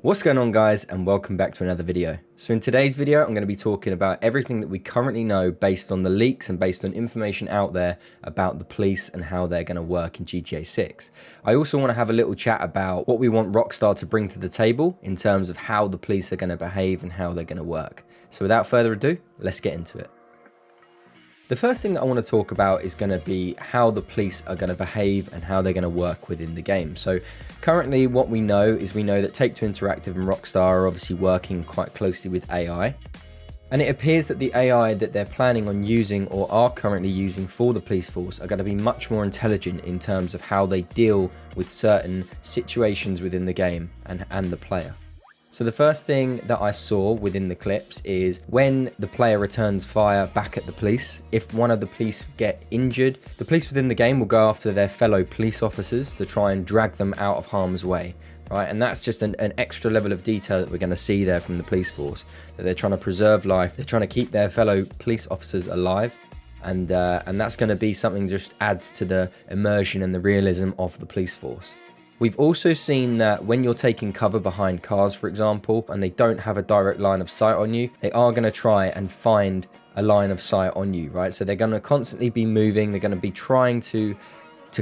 What's going on, guys, and welcome back to another video. So in today's video, I'm going to be talking about everything that we currently know based on the leaks and based on information out there about the police and how they're going to work in GTA 6. I also want to have a little chat about what we want Rockstar to bring to the table in terms of how the police are going to behave and how they're going to work. So without further ado, let's get into it. The first thing that I want to talk about is going to be how the police are going to behave and how they're going to work within the game. So currently what we know is that Take-Two Interactive and Rockstar are obviously working quite closely with AI. And it appears that the AI that they're planning on using or are currently using for the police force are going to be much more intelligent in terms of how they deal with certain situations within the game and the player. So the first thing that I saw within the clips is when the player returns fire back at the police, if one of the police get injured, the police within the game will go after their fellow police officers to try and drag them out of harm's way, right? And that's just an extra level of detail that we're going to see there from the police force, that they're trying to preserve life, they're trying to keep their fellow police officers alive, and that's going to be something that just adds to the immersion and the realism of the police force. We've also seen that when you're taking cover behind cars, for example, and they don't have a direct line of sight on you, they are going to try and find a line of sight on you, right? So they're going to constantly be moving. They're going to be trying to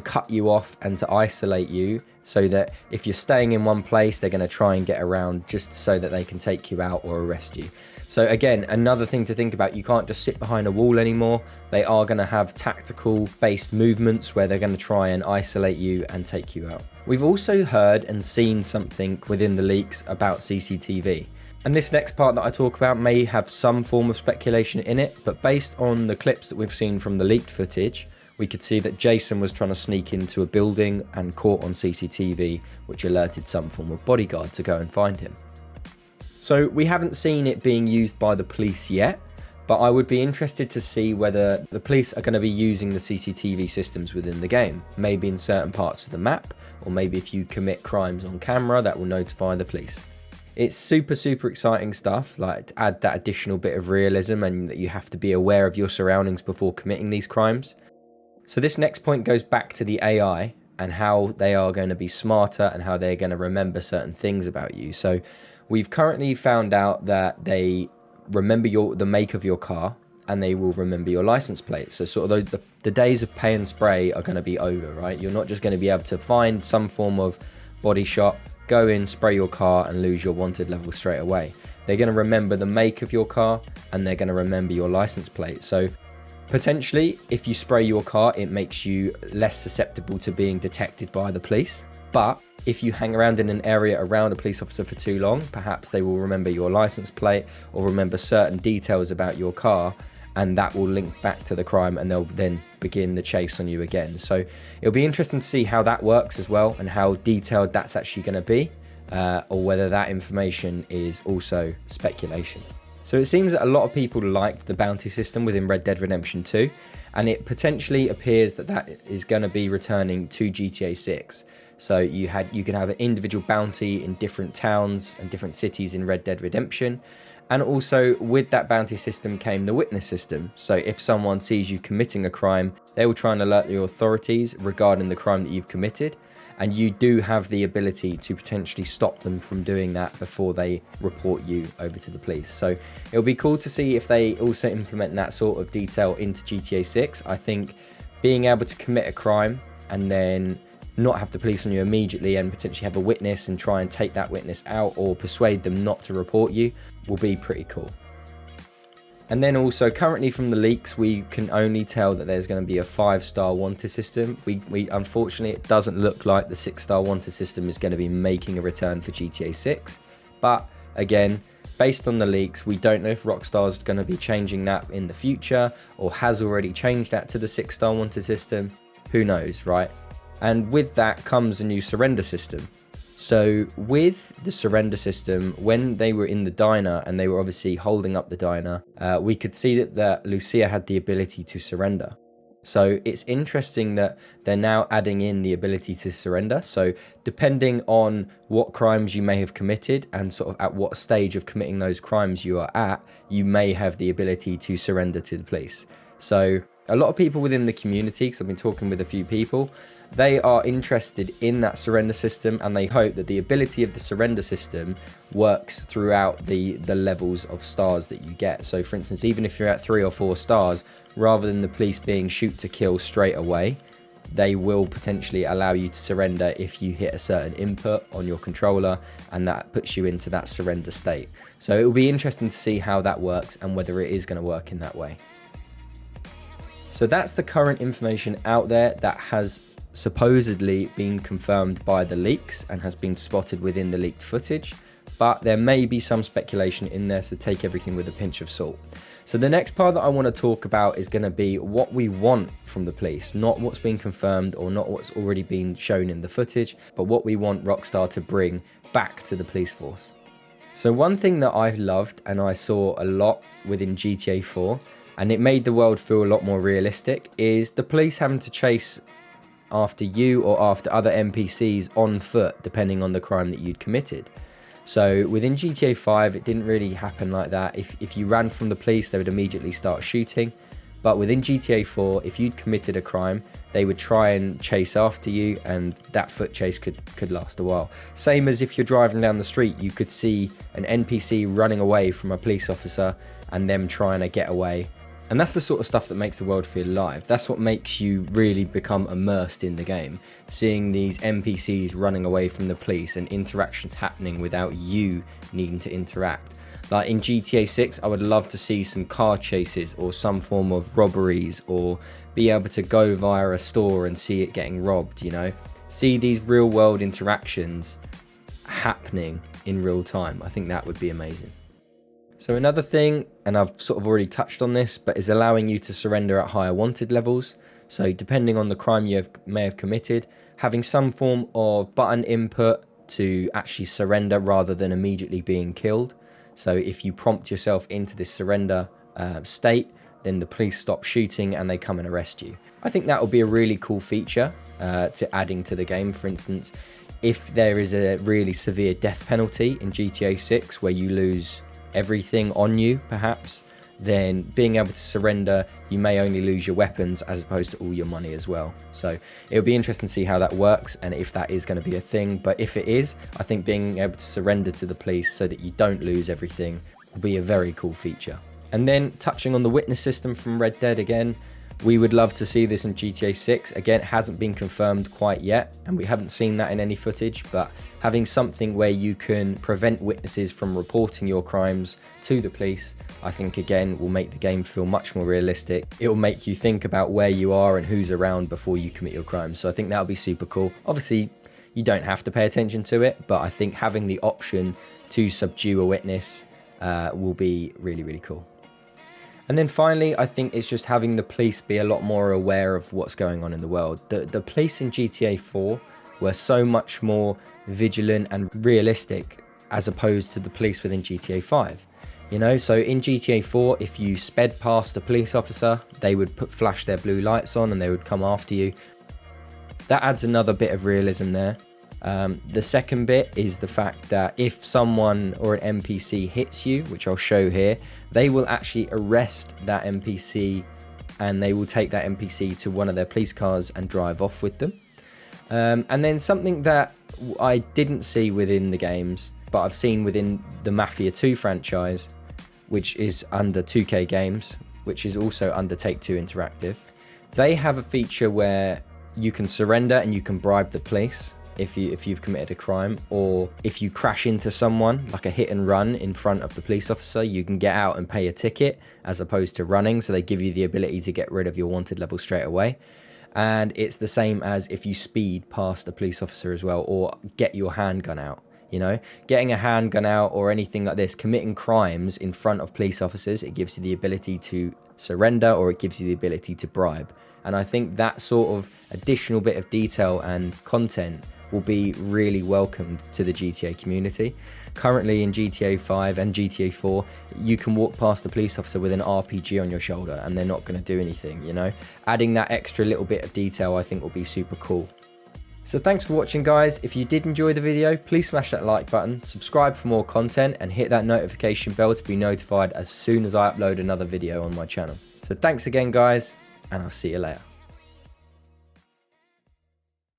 cut you off and to isolate you, so that if you're staying in one place, they're going to try and get around just so that they can take you out or arrest you. So again, another thing to think about, you can't just sit behind a wall anymore. They are going to have tactical based movements where they're going to try and isolate you and take you out. We've also heard and seen something within the leaks about CCTV. And this next part that I talk about may have some form of speculation in it, but based on the clips that we've seen from the leaked footage, we could see that Jason was trying to sneak into a building and caught on CCTV, which alerted some form of bodyguard to go and find him. So we haven't seen it being used by the police yet, but I would be interested to see whether the police are going to be using the CCTV systems within the game, maybe in certain parts of the map, or maybe if you commit crimes on camera, that will notify the police. It's super exciting stuff, like to add that additional bit of realism and that you have to be aware of your surroundings before committing these crimes. So this next point goes back to the AI and how they are going to be smarter and how they're going to remember certain things about you. So we've currently found out that they remember the make of your car and they will remember your license plate. So sort of the days of pay and spray are going to be over, right? You're not just going to be able to find some form of body shop, go in, spray your car and lose your wanted level straight away. They're going to remember the make of your car and they're going to remember your license plate. So potentially, if you spray your car, it makes you less susceptible to being detected by the police. But if you hang around in an area around a police officer for too long, perhaps they will remember your license plate or remember certain details about your car, and that will link back to the crime and they'll then begin the chase on you again. So it'll be interesting to see how that works as well and how detailed that's actually going to be, or whether that information is also speculation. So it seems that a lot of people liked the bounty system within Red Dead Redemption 2, and it potentially appears that that is going to be returning to GTA 6. So you can have an individual bounty in different towns and different cities in Red Dead Redemption. And also with that bounty system came the witness system. So if someone sees you committing a crime, they will try and alert the authorities regarding the crime that you've committed. And you do have the ability to potentially stop them from doing that before they report you over to the police. So it'll be cool to see if they also implement that sort of detail into GTA 6. I think being able to commit a crime and then not have the police on you immediately and potentially have a witness and try and take that witness out or persuade them not to report you will be pretty cool. And then also currently from the leaks, we can only tell that there's going to be a 5-star wanted system. We unfortunately, it doesn't look like the 6-star wanted system is going to be making a return for GTA 6. But again, based on the leaks, we don't know if Rockstar's going to be changing that in the future or has already changed that to the 6-star wanted system. Who knows, right? And with that comes a new surrender system. So with the surrender system, when they were in the diner and they were obviously holding up the diner, we could see that Lucia had the ability to surrender. So it's interesting that they're now adding in the ability to surrender. So depending on what crimes you may have committed and sort of at what stage of committing those crimes you are at, you may have the ability to surrender to the police. So a lot of people within the community, because I've been talking with a few people, They are interested in that surrender system, and they hope that the ability of the surrender system works throughout the levels of stars that you get. So for instance, even if you're at 3 or 4 stars, rather than the police being shoot to kill straight away, they will potentially allow you to surrender if you hit a certain input on your controller, and that puts you into that surrender state. So it will be interesting to see how that works and whether it is going to work in that way. So that's the current information out there that has supposedly been confirmed by the leaks and has been spotted within the leaked footage, but there may be some speculation in there, so take everything with a pinch of salt. So the next part that I want to talk about is going to be what we want from the police, not what's been confirmed or not what's already been shown in the footage, but what we want Rockstar to bring back to the police force. So one thing that I've loved and I saw a lot within GTA 4, and it made the world feel a lot more realistic, is the police having to chase after you or after other NPCs on foot, depending on the crime that you'd committed. So within GTA 5, it didn't really happen like that. If you ran from the police, they would immediately start shooting. But within GTA 4, if you'd committed a crime, they would try and chase after you, and that foot chase could last a while. Same as if you're driving down the street, you could see an NPC running away from a police officer and them trying to get away. And that's the sort of stuff that makes the world feel alive. That's what makes you really become immersed in the game. Seeing these NPCs running away from the police and interactions happening without you needing to interact. Like in GTA 6, I would love to see some car chases or some form of robberies, or be able to go via a store and see it getting robbed, you know? See these real world interactions happening in real time. I think that would be amazing. So another thing, and I've sort of already touched on this, but is allowing you to surrender at higher wanted levels. So depending on the crime you may have committed, having some form of button input to actually surrender rather than immediately being killed. So if you prompt yourself into this surrender state, then the police stop shooting and they come and arrest you. I think that will be a really cool feature to adding to the game. For instance, if there is a really severe death penalty in GTA 6 where you lose everything on you, perhaps, then being able to surrender, you may only lose your weapons as opposed to all your money as well. So it'll be interesting to see how that works and if that is going to be a thing. But if it is, I think being able to surrender to the police so that you don't lose everything will be a very cool feature. And then touching on the witness system from Red Dead again, we would love to see this in GTA 6. Again, it hasn't been confirmed quite yet, and we haven't seen that in any footage, but having something where you can prevent witnesses from reporting your crimes to the police, I think again will make the game feel much more realistic. It will make you think about where you are and who's around before you commit your crimes. So I think that'll be super cool. Obviously, you don't have to pay attention to it, but I think having the option to subdue a witness will be really, really cool. And then finally, I think it's just having the police be a lot more aware of what's going on in the world. The police in GTA 4 were so much more vigilant and realistic as opposed to the police within GTA 5. You know, so in GTA 4, if you sped past a police officer, they would flash their blue lights on and they would come after you. That adds another bit of realism there. The second bit is the fact that if someone or an NPC hits you, which I'll show here, they will actually arrest that NPC and they will take that NPC to one of their police cars and drive off with them. And then something that I didn't see within the games, but I've seen within the Mafia 2 franchise, which is under 2K Games, which is also under Take-Two Interactive. They have a feature where you can surrender and you can bribe the police if you've committed a crime, or if you crash into someone, like a hit and run in front of the police officer, you can get out and pay a ticket as opposed to running, so they give you the ability to get rid of your wanted level straight away. And it's the same as if you speed past a police officer as well, or get your handgun out. You know, getting a handgun out or anything like this, committing crimes in front of police officers, it gives you the ability to surrender, or it gives you the ability to bribe. And I think that sort of additional bit of detail and content will be really welcomed to the GTA community. Currently in GTA 5 and GTA 4, you can walk past the police officer with an RPG on your shoulder and they're not going to do anything, you know? Adding that extra little bit of detail I think will be super cool. So thanks for watching, guys. If you did enjoy the video, please smash that like button, subscribe for more content, and hit that notification bell to be notified as soon as I upload another video on my channel. So thanks again, guys, and I'll see you later.